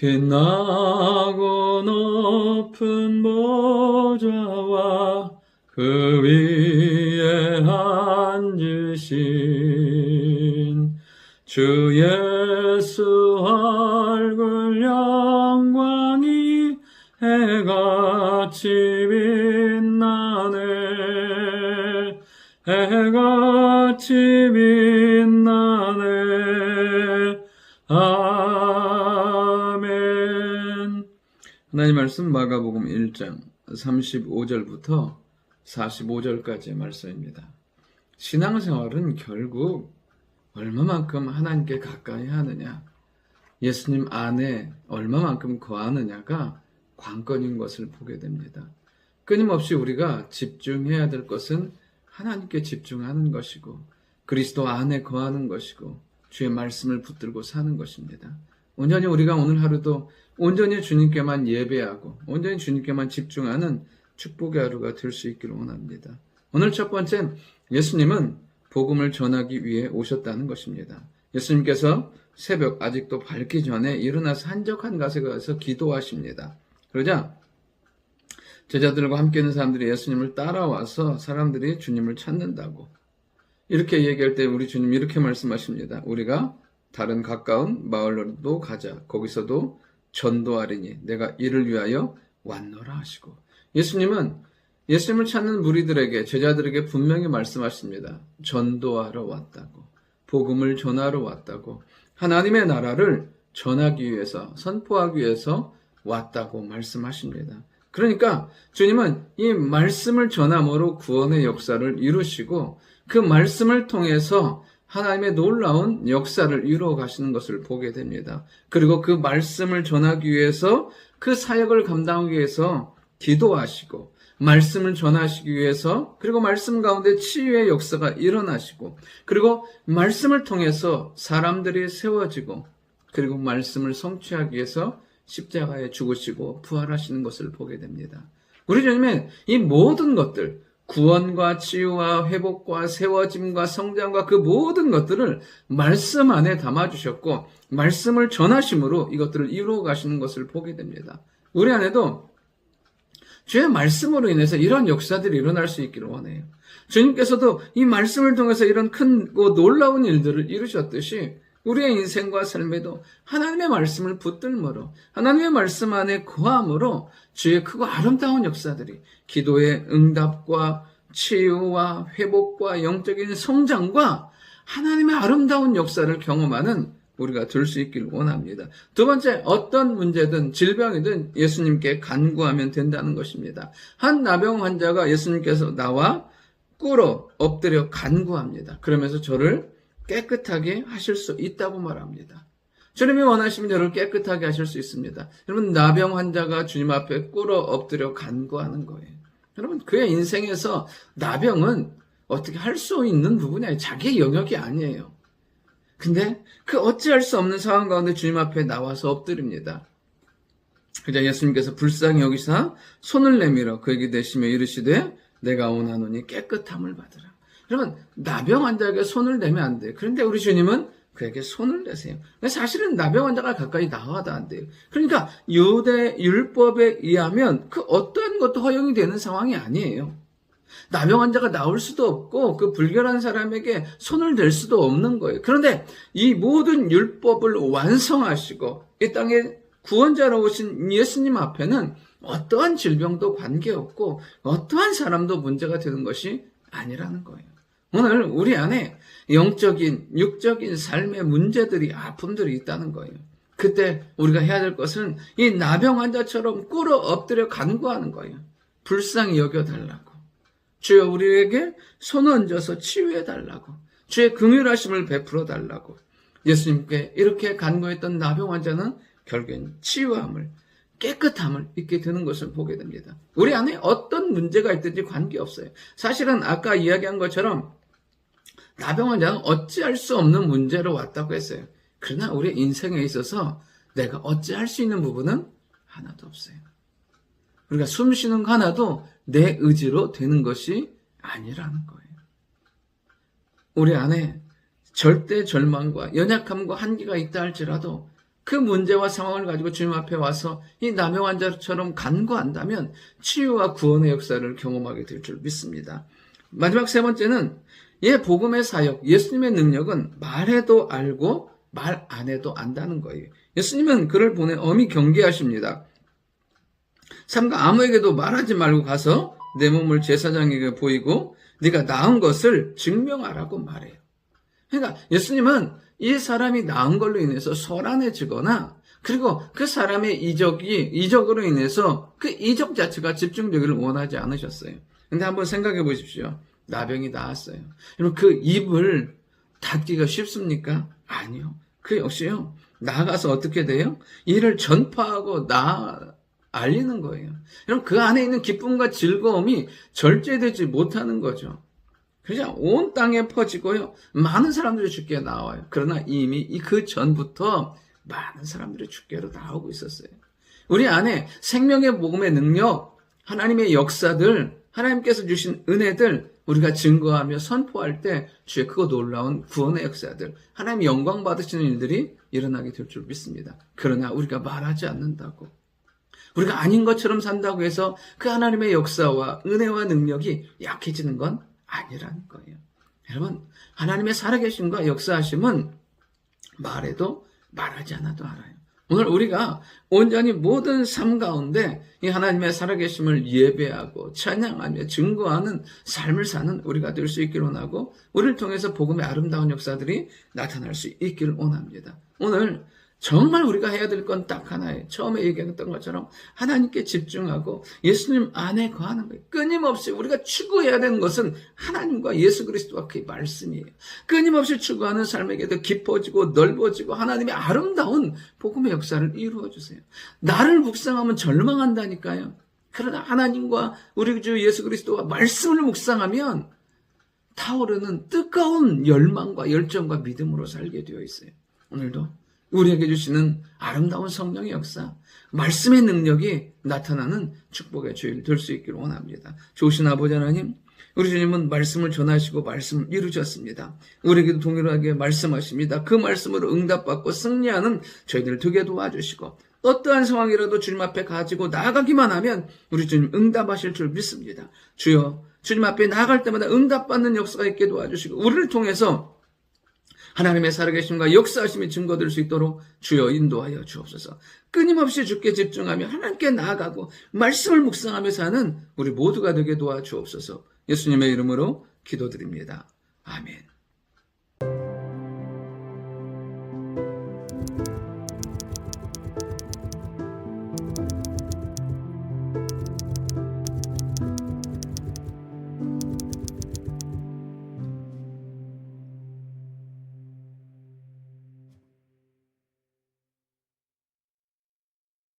빛나고 높은 보좌와 그 위에 앉으신 주 예수 얼굴 영광이 해같이 빛나네. 해같이 빛나네. 아멘. 하나님 말씀 마가복음 1장 35절부터 45절까지의 말씀입니다. 신앙생활은 결국 얼마만큼 하나님께 가까이 하느냐, 예수님 안에 얼마만큼 거하느냐가 관건인 것을 보게 됩니다. 끊임없이 우리가 집중해야 될 것은 하나님께 집중하는 것이고 그리스도 안에 거하는 것이고 주의 말씀을 붙들고 사는 것입니다. 온전히 우리가 오늘 하루도 온전히 주님께만 예배하고 온전히 주님께만 집중하는 축복의 하루가 될 수 있기를 원합니다. 오늘 첫 번째, 예수님은 복음을 전하기 위해 오셨다는 것입니다. 예수님께서 새벽 아직도 밝기 전에 일어나서 한적한 곳에 가서 기도하십니다. 그러자 제자들과 함께 있는 사람들이 예수님을 따라와서 사람들이 주님을 찾는다고 이렇게 얘기할 때 우리 주님이 이렇게 말씀하십니다. 우리가 다른 가까운 마을로도 가자. 거기서도 전도하리니 내가 이를 위하여 왔노라 하시고, 예수님을 찾는 무리들에게, 제자들에게 분명히 말씀하십니다. 전도하러 왔다고, 복음을 전하러 왔다고, 하나님의 나라를 전하기 위해서, 선포하기 위해서 왔다고 말씀하십니다. 그러니까 주님은 이 말씀을 전함으로 구원의 역사를 이루시고 그 말씀을 통해서 하나님의 놀라운 역사를 이루어 가시는 것을 보게 됩니다. 그리고 그 말씀을 전하기 위해서, 그 사역을 감당하기 위해서 기도하시고 말씀을 전하시기 위해서, 그리고 말씀 가운데 치유의 역사가 일어나시고, 그리고 말씀을 통해서 사람들이 세워지고, 그리고 말씀을 성취하기 위해서 십자가에 죽으시고 부활하시는 것을 보게 됩니다. 우리 주님은 이 모든 것들, 구원과 치유와 회복과 세워짐과 성장과 그 모든 것들을 말씀 안에 담아주셨고 말씀을 전하심으로 이것들을 이루어 가시는 것을 보게 됩니다. 우리 안에도 주의 말씀으로 인해서 이런 역사들이 일어날 수 있기를 원해요. 주님께서도 이 말씀을 통해서 이런 크고 놀라운 일들을 이루셨듯이 우리의 인생과 삶에도 하나님의 말씀을 붙들므로, 하나님의 말씀 안에 거함으로 주의 크고 아름다운 역사들이, 기도의 응답과 치유와 회복과 영적인 성장과 하나님의 아름다운 역사를 경험하는 우리가 될 수 있기를 원합니다. 두 번째, 어떤 문제든 질병이든 예수님께 간구하면 된다는 것입니다. 한 나병 환자가 예수님께서 나와 꿇어 엎드려 간구합니다. 그러면서 저를 깨끗하게 하실 수 있다고 말합니다. 주님이 원하시면 저를 깨끗하게 하실 수 있습니다. 여러분, 나병 환자가 주님 앞에 꿇어 엎드려 간구하는 거예요. 여러분, 그의 인생에서 나병은 어떻게 할 수 있는 부분이 아니에요. 자기의 영역이 아니에요. 근데 그 어찌할 수 없는 상황 가운데 주님 앞에 나와서 엎드립니다. 그러자 예수님께서 불쌍히 여기사 손을 내밀어 그에게 대시며 이르시되 내가 원하노니 깨끗함을 받으라. 여러분, 나병 환자에게 손을 내면 안 돼요. 그런데 우리 주님은 그에게 손을 내세요. 사실은 나병 환자가 가까이 나와도 안 돼요. 그러니까 유대 율법에 의하면 그 어떠한 것도 허용이 되는 상황이 아니에요. 나병 환자가 나올 수도 없고 그 불결한 사람에게 손을 댈 수도 없는 거예요. 그런데 이 모든 율법을 완성하시고 이 땅에 구원자로 오신 예수님 앞에는 어떠한 질병도 관계없고 어떠한 사람도 문제가 되는 것이 아니라는 거예요. 오늘 우리 안에 영적인, 육적인 삶의 문제들이, 아픔들이 있다는 거예요. 그때 우리가 해야 될 것은 이 나병 환자처럼 꿇어 엎드려 간구하는 거예요. 불쌍히 여겨달라고. 주여 우리에게 손 얹어서 치유해달라고. 주의 긍휼하심을 베풀어달라고. 예수님께 이렇게 간구했던 나병 환자는 결국엔 치유함을, 깨끗함을 잊게 되는 것을 보게 됩니다. 우리 안에 어떤 문제가 있든지 관계없어요. 사실은 아까 이야기한 것처럼 나병 환자는 어찌할 수 없는 문제로 왔다고 했어요. 그러나 우리 인생에 있어서 내가 어찌할 수 있는 부분은 하나도 없어요. 우리가 숨 쉬는 거 하나도 내 의지로 되는 것이 아니라는 거예요. 우리 안에 절대 절망과 연약함과 한계가 있다 할지라도 그 문제와 상황을 가지고 주님 앞에 와서 이 남의 환자처럼 간구한다면 치유와 구원의 역사를 경험하게 될 줄 믿습니다. 마지막 세 번째는 복음의 사역, 예수님의 능력은 말해도 알고 말 안 해도 안다는 거예요. 예수님은 그를 보내 엄히 경계하십니다. 삼가 아무에게도 말하지 말고 가서 내 몸을 제사장에게 보이고 네가 나은 것을 증명하라고 말해요. 그러니까 예수님은 이 사람이 나은 걸로 인해서 소란해지거나 그리고 그 사람의 이적으로 인해서 그 이적 자체가 집중되기를 원하지 않으셨어요. 근데 한번 생각해 보십시오. 나병이 나았어요. 여러분 그 입을 닫기가 쉽습니까? 아니요. 그 역시요. 나가서 어떻게 돼요? 이를 전파하고 알리는 거예요. 여러분 그 안에 있는 기쁨과 즐거움이 절제되지 못하는 거죠. 그냥 온 땅에 퍼지고요. 많은 사람들이 죽게 나와요. 그러나 이미 그 전부터 많은 사람들이 죽게로 나오고 있었어요. 우리 안에 생명의 복음의 능력, 하나님의 역사들, 하나님께서 주신 은혜들 우리가 증거하며 선포할 때 주의 크고 놀라운 구원의 역사들, 하나님 영광 받으시는 일들이 일어나게 될 줄 믿습니다. 그러나 우리가 말하지 않는다고, 우리가 아닌 것처럼 산다고 해서 그 하나님의 역사와 은혜와 능력이 약해지는 건 아니라는 거예요. 여러분, 하나님의 살아계심과 역사하심은 말해도 말하지 않아도 알아요. 오늘 우리가 온전히 모든 삶 가운데 이 하나님의 살아계심을 예배하고 찬양하며 증거하는 삶을 사는 우리가 될 수 있기를 원하고, 우리를 통해서 복음의 아름다운 역사들이 나타날 수 있기를 원합니다. 오늘 정말 우리가 해야 될 건 딱 하나예요. 처음에 얘기했던 것처럼 하나님께 집중하고 예수님 안에 거하는 거예요. 끊임없이 우리가 추구해야 되는 것은 하나님과 예수 그리스도와 그의 말씀이에요. 끊임없이 추구하는 삶에게 더 깊어지고 넓어지고 하나님의 아름다운 복음의 역사를 이루어 주세요. 나를 묵상하면 절망한다니까요. 그러나 하나님과 우리 주 예수 그리스도와 말씀을 묵상하면 타오르는 뜨거운 열망과 열정과 믿음으로 살게 되어 있어요. 오늘도 우리에게 주시는 아름다운 성령의 역사, 말씀의 능력이 나타나는 축복의 주일 될 수 있기를 원합니다. 좋으신 아버지 하나님, 우리 주님은 말씀을 전하시고 말씀을 이루셨습니다. 우리에게도 동일하게 말씀하십니다. 그 말씀으로 응답받고 승리하는 저희들을 되게 도와주시고, 어떠한 상황이라도 주님 앞에 가지고 나아가기만 하면 우리 주님 응답하실 줄 믿습니다. 주여, 주님 앞에 나아갈 때마다 응답받는 역사가 있게 도와주시고, 우리를 통해서 하나님의 살아계심과 역사하심이 증거될 수 있도록 주여 인도하여 주옵소서. 끊임없이 주께 집중하며 하나님께 나아가고 말씀을 묵상하며 사는 우리 모두가 되게 도와주옵소서. 예수님의 이름으로 기도드립니다. 아멘.